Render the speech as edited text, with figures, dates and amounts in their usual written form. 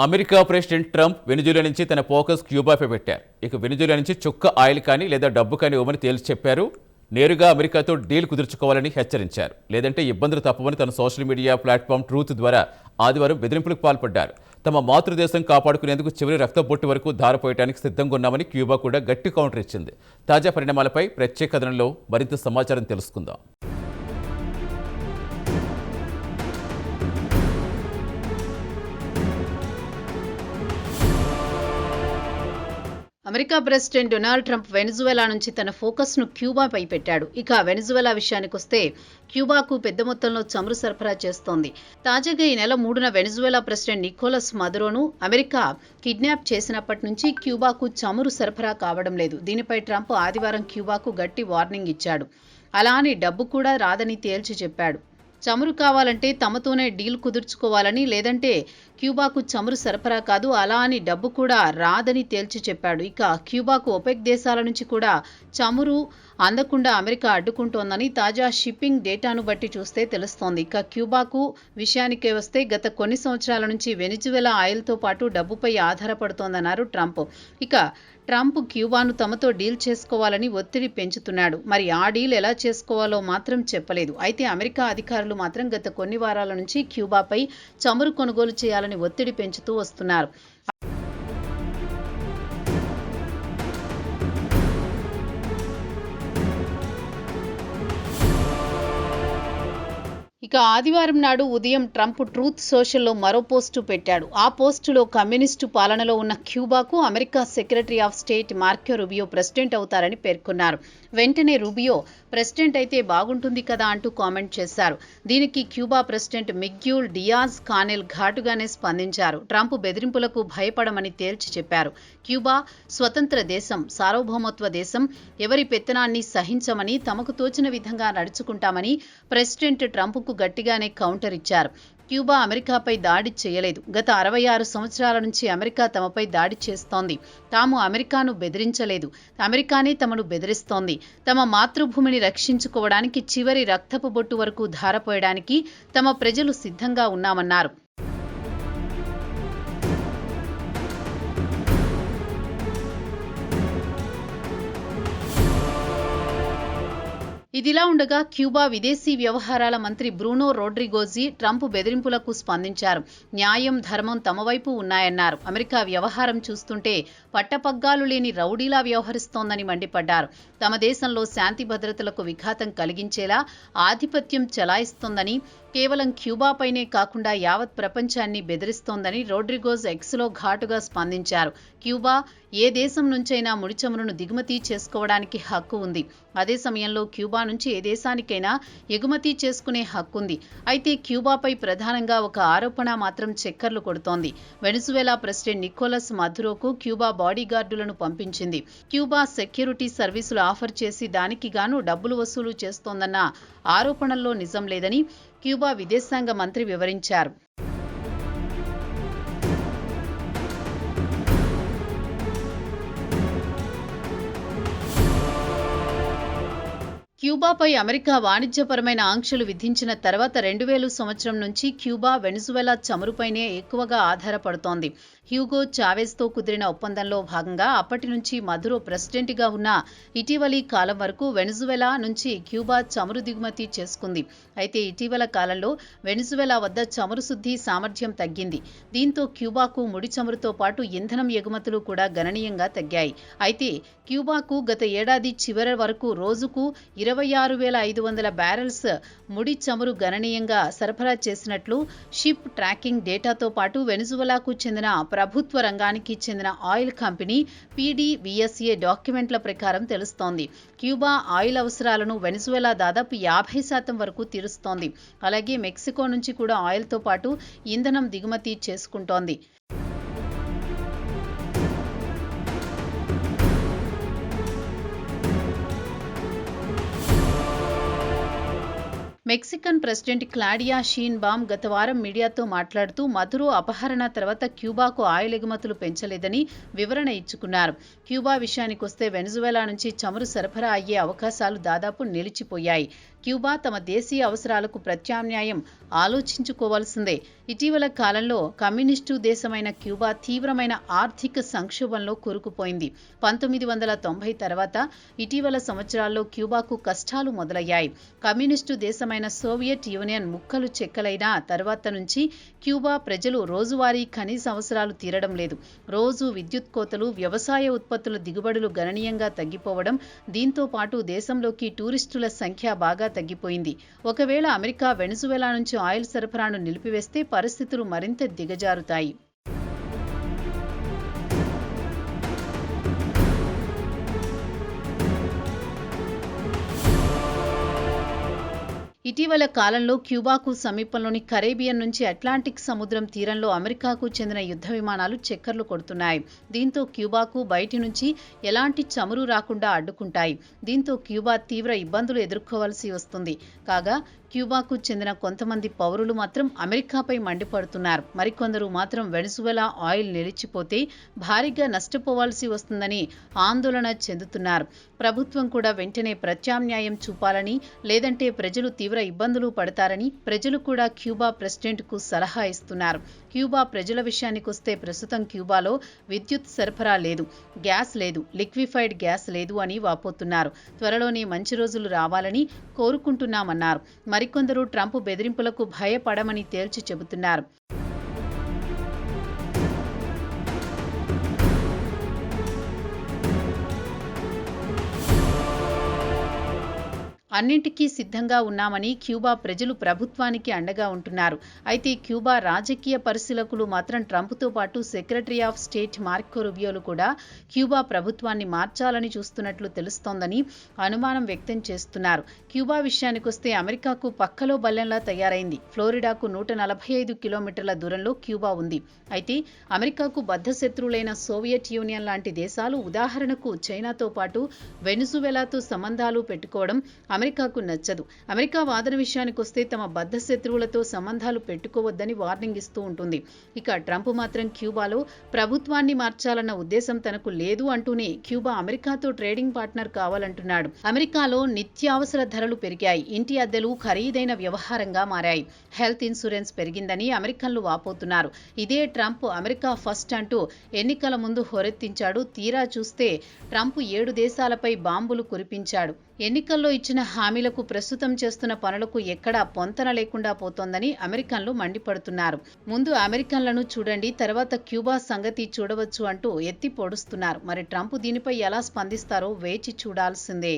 America president Trump Venezuela నుంచి తన focus క్యూబాపై పెట్టారు. ఇక వెనిజులా నుంచి చుక్క ఆయిల్ కానీ లేదా డబ్బు కానీ ఇవ్వమని తేల్చి చెప్పారు. నేరుగా అమెరికాతో డీల్ కుదుర్చుకోవాలని హెచ్చరించారు. లేదంటే ఇబ్బందులు తప్పవని తన సోషల్ మీడియా ప్లాట్ఫామ్ ట్రూత్ ద్వారా ఆదివారం బెదిరింపులకు పాల్పడ్డారు. తమ మాతృదేశం కాపాడుకునేందుకు చివరి రక్తబొట్టు వరకు ధారపోయడానికి సిద్ధంగా ఉన్నామని క్యూబా కూడా గట్టి కౌంటర్ ఇచ్చింది. తాజా పరిణామాలపై ప్రత్యేక కథనంలో మరింత సమాచారం తెలుసుకుందాం. America president Donald Trump Venezuela నుంచి తన ఫోకస్ను క్యూబాపై పెట్టాడు. ఇక వెనిజువెలా విషయానికొస్తే క్యూబాకు పెద్ద మొత్తంలో చమురు సరఫరా చేస్తోంది. తాజాగా ఈ నెల 3న వెనిజువెలా ప్రెసిడెంట్ నికోలస్ మదురోను అమెరికా కిడ్నాప్ చేసినప్పటి నుంచి క్యూబాకు చమురు సరఫరా కావడం లేదు. దీనిపై ట్రంప్ ఆదివారం క్యూబాకు గట్టి వార్నింగ్ ఇచ్చాడు. అలా అని డబ్బు కూడా రాదని తేల్చి చెప్పాడు. చమురు కావాలంటే తమతోనే డీల్ కుదుర్చుకోవాలని, లేదంటే క్యూబాకు చమురు సరఫరా కాదు, అలా అని డబ్బు కూడా రాదని తేల్చి చెప్పాడు. ఇక క్యూబాకు ఒపెక్ దేశాల నుంచి కూడా చమురు అందకుండా అమెరికా అడ్డుకుంటోందని తాజా షిప్పింగ్ డేటాను బట్టి చూస్తే తెలుస్తోంది. ఇక క్యూబాకు విషయానికే వస్తే గత కొన్ని సంవత్సరాల నుంచి వెనిజువెలా ఆయిల్తో పాటు డబ్బుపై ఆధారపడుతోందన్నారు ట్రంప్. ఇక ట్రంప్ క్యూబాను తమతో డీల్ చేసుకోవాలని ఒత్తిడి పెంచుతున్నాడు. మరి ఆ డీల్ ఎలా చేసుకోవాలో మాత్రం చెప్పలేదు. అయితే అమెరికా అధికారులు మాత్రం గత కొన్ని వారాల నుంచి క్యూబాపై చమురు కొనుగోలు చేయాలని ఒత్తిడి పెంచుతూ వస్తున్నారు. ఇక ఆదివారం నాడు ఉదయం ట్రంప్ ట్రూత్ సోషల్లో మరో పోస్టు పెట్టాడు. ఆ పోస్టులో కమ్యూనిస్టు పాలనలో ఉన్న క్యూబాకు America secretary of state Marco Rubio president అవుతారని పేర్కొన్నారు. వెంటనే రూబియో ప్రెసిడెంట్ అయితే బాగుంటుంది కదా అంటూ కామెంట్ చేశారు. దీనికి Cuba president Miguel Diaz Canel ఘాటుగానే స్పందించారు. ట్రంప్ బెదిరింపులకు భయపడమని తేల్చి చెప్పారు. క్యూబా స్వతంత్ర దేశం, సార్వభౌమత్వ దేశం, ఎవరి పెత్తనాన్ని సహించమని, తమకు తోచిన విధంగా నడుచుకుంటామని ప్రెసిడెంట్ ట్రంప్కు గట్టిగానే కౌంటర్ ఇచ్చారు. క్యూబా అమెరికాపై దాడి చేయలేదు. గత 66 సంవత్సరాల నుంచి అమెరికా తమపై దాడి చేస్తోంది. తాము అమెరికాను బెదిరించలేదు, అమెరికానే తమను బెదిరిస్తోంది. తమ మాతృభూమిని రక్షించుకోవడానికి చివరి రక్తపు బొట్టు వరకు ధారపోయడానికి తమ ప్రజలు సిద్ధంగా ఉన్నామన్నారు. ఇదిలా ఉండగా క్యూబా విదేశీ వ్యవహారాల మంత్రి బ్రూనో రోడ్రిగోజీ ట్రంప్ బెదిరింపులకు స్పందించారు. న్యాయం, ధర్మం తమ వైపు ఉన్నాయన్నారు. అమెరికా వ్యవహారం చూస్తుంటే పట్టపగ్గాలు లేని రౌడీలా వ్యవహరిస్తోందని మండిపడ్డారు. తమ దేశంలో శాంతి భద్రతలకు విఘాతం కలిగించేలా ఆధిపత్యం చెలాయిస్తోందని, కేవలం క్యూబాపైనే కాకుండా యావత్ ప్రపంచాన్ని బెదిరిస్తోందని రోడ్రిగోజ్ ఎక్స్లో ఘాటుగా స్పందించారు. క్యూబా ఏ దేశం నుంచైనా ముడి చమురును దిగుమతి చేసుకోవడానికి హక్కు ఉంది. అదే సమయంలో క్యూబా నుంచి ఏ దేశానికైనా ఎగుమతి చేసుకునే హక్కుంది. అయితే క్యూబాపై ప్రధానంగా ఒక ఆరోపణ మాత్రం చక్కర్లు కొడుతోంది. వెనిజువెలా ప్రెసిడెంట్ నికోలస్ మదురోకు క్యూబా బాడీగార్డులను పంపించింది. క్యూబా సెక్యూరిటీ సర్వీసులు ఆఫర్ చేసి దానికి గాను డబ్బులు వసూలు చేస్తోందన్న ఆరోపణల్లో నిజం లేదని క్యూబా విదేశాంగ మంత్రి వివరించారు. క్యూబాపై అమెరికా వాణిజ్యపరమైన ఆంక్షలు విధించిన తర్వాత 2000 సంవత్సరం నుంచి క్యూబా వెనిజువెలా చమురుపైనే ఎక్కువగా ఆధారపడుతోంది. హ్యూగో చావెజ్తో కుదిరిన ఒప్పందంలో భాగంగా అప్పటి నుంచి మదురో ప్రెసిడెంట్గా ఉన్న ఇటీవలి కాలం వరకు వెనిజువెలా నుంచి క్యూబా చమురు దిగుమతి చేసుకుంది. అయితే ఇటీవల కాలంలో వెనిజువెలా వద్ద చమురు శుద్ధి సామర్థ్యం తగ్గింది. దీంతో క్యూబాకు ముడి చమురుతో పాటు ఇంధనం ఎగుమతులు కూడా గణనీయంగా తగ్గాయి. అయితే క్యూబాకు గత ఏడాది చివరి వరకు రోజుకు 26,500 బ్యారెల్స్ ముడి చమురు గణనీయంగా సరఫరా చేసినట్లు షిప్ ట్రాకింగ్ డేటాతో పాటు వెనిజువెలాకు చెందిన ప్రభుత్వ రంగానికి చెందిన ఆయిల్ కంపెనీ PDVSA డాక్యుమెంట్ల ప్రకారం తెలుస్తోంది. క్యూబా ఆయిల్ అవసరాలను వెనిజువెలా దాదాపు 50% వరకు తీరుస్తోంది. అలాగే మెక్సికో నుంచి కూడా ఆయిల్తో పాటు ఇంధనం దిగుమతి చేసుకుంటోంది. మెక్సికన్ ప్రెసిడెంట్ క్లాడియా షీన్బామ్ గత వారం మీడియాతో మాట్లాడుతూ మదురో అపహరణ తర్వాత క్యూబాకు ఆయిల్ ఎగుమతులు పెంచలేదని వివరణ ఇచ్చుకున్నారు. క్యూబా విషయానికొస్తే వెనిజువెలా నుంచి చమురు సరఫరా అయ్యే అవకాశాలు దాదాపు నిలిచిపోయాయి. క్యూబా తమ దేశీయ అవసరాలకు ప్రత్యామ్నాయం ఆలోచించుకోవాల్సిందే. ఇటీవల కాలంలో కమ్యూనిస్టు దేశమైన క్యూబా తీవ్రమైన ఆర్థిక సంక్షోభంలో కూరుకుపోయింది. 1990 తర్వాత ఇటీవల సంవత్సరాల్లో క్యూబాకు కష్టాలు మొదలయ్యాయి. కమ్యూనిస్టు దేశమైన సోవియట్ యూనియన్ ముక్కలు చెక్కలైన తర్వాత నుంచి క్యూబా ప్రజలు రోజువారీ కనీస అవసరాలు తీరడం లేదు. రోజు విద్యుత్ కోతలు, వ్యవసాయ ఉత్పత్తుల దిగుబడులు గణనీయంగా తగ్గిపోవడం, దీంతో పాటు దేశంలోకి టూరిస్టుల సంఖ్య బాగా తగ్గిపోయింది. ఒకవేళ అమెరికా వెనిజువెలా నుంచి ఆయిల్ సరఫరాను నిలిపివేస్తే పరిస్థితులు మరింత దిగజారుతాయి. ఇటీవల కాలంలో క్యూబాకు సమీపంలోని కరేబియన్ నుంచి అట్లాంటిక్ సముద్రం తీరంలో అమెరికాకు చెందిన యుద్ధ విమానాలు చక్కర్లు కొడుతున్నాయి. దీంతో క్యూబాకు బయటి నుంచి ఎలాంటి చమురు రాకుండా అడ్డుకుంటాయి. దీంతో క్యూబా తీవ్ర ఇబ్బందులు ఎదుర్కోవాల్సి వస్తుంది. కాగా క్యూబాకు చెందిన కొంతమంది పౌరులు మాత్రం అమెరికాపై మండిపడుతున్నారు. మరికొందరు మాత్రం వెనిజువెలా ఆయిల్ నిలిచిపోతే భారీగా నష్టపోవాల్సి వస్తుందని ఆందోళన చెందుతున్నారు. ప్రభుత్వం కూడా వెంటనే ప్రత్యామ్నాయం చూపాలని, లేదంటే ప్రజలు తీవ్ర ఇబ్బందులు పడతారని ప్రజలు కూడా క్యూబా ప్రెసిడెంట్కు సలహా ఇస్తున్నారు. క్యూబా ప్రజల విషయానికొస్తే ప్రస్తుతం క్యూబాలో విద్యుత్ సరఫరా లేదు, గ్యాస్ లేదు, లిక్విఫైడ్ గ్యాస్ లేదు అని వాపోతున్నారు. త్వరలోనే మంచి రోజులు రావాలని కోరుకుంటున్నామన్నారు. మరికొందరు ట్రంప్ బెదిరింపులకు భయపడమని తేల్చి చెబుతున్నారు. అన్నింటికీ సిద్ధంగా ఉన్నామని క్యూబా ప్రజలు ప్రభుత్వానికి అండగా ఉంటున్నారు. అయితే క్యూబా రాజకీయ పరిశీలకులు మాత్రం ట్రంప్తో పాటు సెక్రటరీ ఆఫ్ స్టేట్ మార్కో రూబియోలు కూడా క్యూబా ప్రభుత్వాన్ని మార్చాలని చూస్తున్నట్లు తెలుస్తోందని అనుమానం వ్యక్తం చేస్తున్నారు. క్యూబా విషయానికొస్తే అమెరికాకు పక్కలో బల్లెంలా తయారైంది. ఫ్లోరిడాకు 145 కిలోమీటర్ల దూరంలో క్యూబా ఉంది. అయితే అమెరికాకు బద్ధశత్రువులైన సోవియట్ యూనియన్ లాంటి దేశాలు, ఉదాహరణకు చైనాతో పాటు వెనిజువెలాతో సంబంధాలు పెట్టుకోవడం అమెరికాకు నచ్చదు. అమెరికా వాదన విషయానికొస్తే తమ బద్ధశత్రువులతో సంబంధాలు పెట్టుకోవద్దని వార్నింగ్ ఇస్తూ ఉంటుంది. ఇక ట్రంప్ మాత్రం క్యూబాలో ప్రభుత్వాన్ని మార్చాలన్న ఉద్దేశం తనకు లేదు అంటూనే క్యూబా అమెరికాతో ట్రేడింగ్ పార్ట్నర్ కావాలంటున్నాడు. అమెరికాలో నిత్యావసర ధరలు పెరిగాయి. ఇంటి అద్దెలు ఖరీదైన వ్యవహారంగా మారాయి. హెల్త్ ఇన్సూరెన్స్ పెరిగిందని అమెరికన్లు వాపోతున్నారు. ఇదే ట్రంప్ అమెరికా ఫస్ట్ అంటూ ఎన్నికల ముందు హోరెత్తించాడు. తీరా చూస్తే ట్రంప్ 7 దేశాలపై బాంబులు కురిపించాడు. ఎన్నికల్లో ఇచ్చిన హామీలకు, ప్రస్తుతం చేస్తున్న పనులకు ఎక్కడా పొంతన లేకుండా పోతోందని అమెరికన్లు మండిపడుతున్నారు. ముందు అమెరికన్లను చూడండి, తర్వాత క్యూబా సంగతి చూడవచ్చు అంటూ ఎత్తి పొడుస్తున్నారు. మరి ట్రంప్ దీనిపై ఎలా స్పందిస్తారో వేచి చూడాల్సిందే.